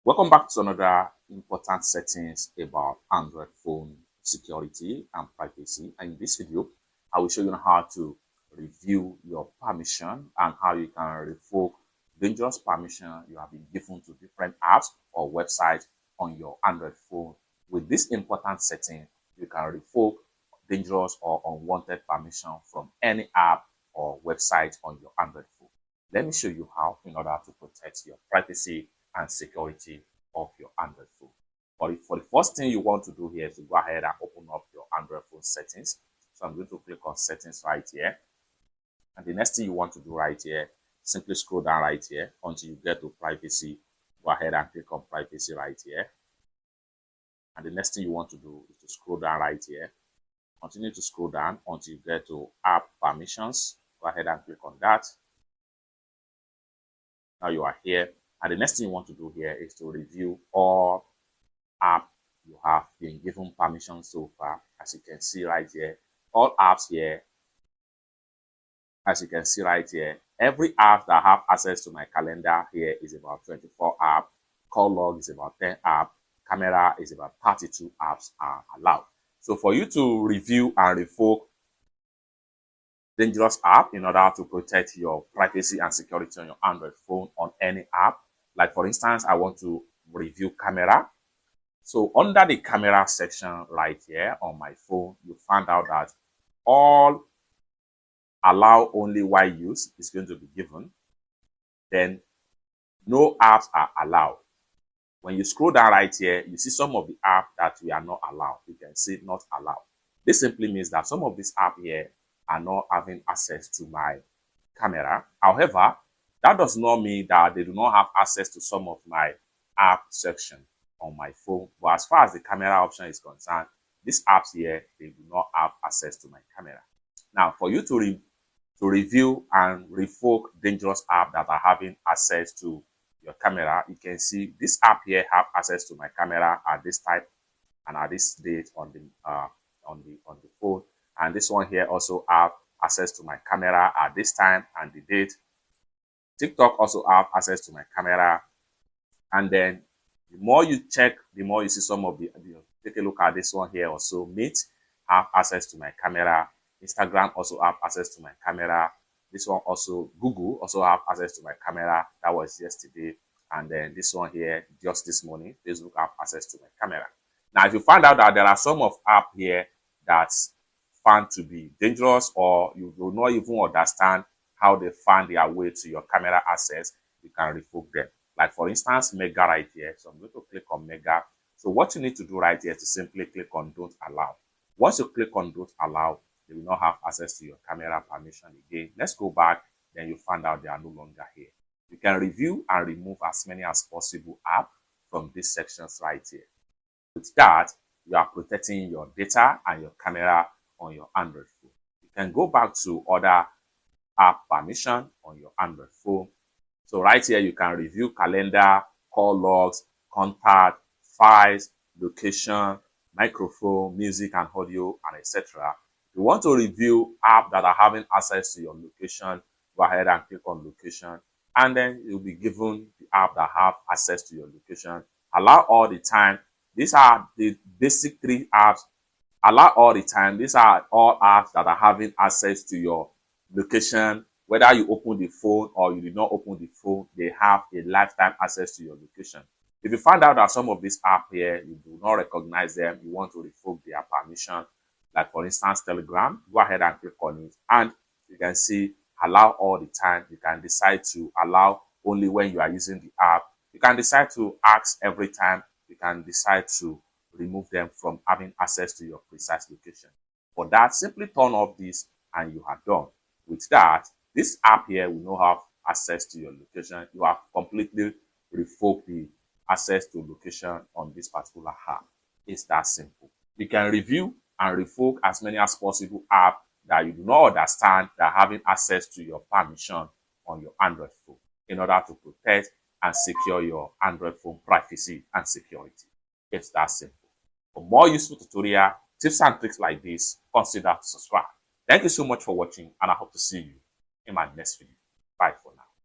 Welcome back to another important settings about Android phone security and privacy. And in this video, I will show you how to review your permission and how you can revoke dangerous permission you have been given to different apps or websites on your Android phone. With this important setting, you can revoke dangerous or unwanted permission from any app or website on your Android phone. Let me show you how in order to protect your privacy and security of your Android phone. But for the first thing you want to do here is to go ahead and open up your Android phone settings. So I'm going to click on settings right here. And the next thing you want to do right here, simply scroll down right here until you get to privacy. Go ahead and click on privacy right here. And the next thing you want to do is to scroll down right here. Continue to scroll down until you get to app permissions. Go ahead and click on that. Now you are here. And the next thing you want to do here is to review all apps you have been given permission so far. As you can see right here, all apps here, as you can see right here, every app that have access to my calendar here is about 24 apps. Call log is about 10 apps. Camera is about 32 apps are allowed. So for you to review and revoke dangerous app in order to protect your privacy and security on your Android phone on any app, like for instance, I want to review camera. So under the camera section right here on my phone, you find out that all allow only while use is going to be given. Then no apps are allowed. When you scroll down right here, you see some of the apps that we are not allowed. You can see not allowed. This simply means that some of these apps here are not having access to my camera. However, that does not mean that they do not have access to some of my app section on my phone. But as far as the camera option is concerned, these apps here, they do not have access to my camera. Now, for you to review and revoke dangerous apps that are having access to your camera, you can see this app here have access to my camera at this time and at this date on the phone. And this one here also have access to my camera at this time and the date. TikTok also have access to my camera. And then the more you check, the more you see some of the, take a look at this one here also. Meet have access to my camera. Instagram also have access to my camera. This one also, Google also have access to my camera. That was yesterday. And then this one here, just this morning, Facebook have access to my camera. Now, if you find out that there are some of app here that's found to be dangerous, or you will not even understand how they find their way to your camera access, you can revoke them. Like for instance, Mega right here. So I'm going to click on Mega. So what you need to do right here is to simply click on Don't Allow. Once you click on Don't Allow, they will not have access to your camera permission again. Let's go back. Then you find out they are no longer here. You can review and remove as many as possible apps from these sections right here. With that, you are protecting your data and your camera on your Android phone. You can go back to other app permission on your Android phone. So right here, you can review calendar, call logs, contact, files, location, microphone, music and audio, and etc. If you want to review apps that are having access to your location, go ahead and click on location, and then you'll be given the app that have access to your location. Allow all the time. These are the basic 3 apps. Allow all the time. These are all apps that are having access to your location. Whether you open the phone or you did not open the phone, they have a lifetime access to your location. If you find out that some of these apps here, you do not recognize them, you want to revoke their permission, like for instance, Telegram, go ahead and click on it. And you can see allow all the time. You can decide to allow only when you are using the app. You can decide to ask every time. You can decide to remove them from having access to your precise location. For that, simply turn off this and you are done. With that, this app here will not have access to your location. You have completely revoked the access to location on this particular app. It's that simple. You can review and revoke as many as possible apps that you do not understand that are having access to your permission on your Android phone in order to protect and secure your Android phone privacy and security. It's that simple. For more useful tutorial, tips and tricks like this, consider to subscribe. Thank you so much for watching, and I hope to see you in my next video. Bye for now.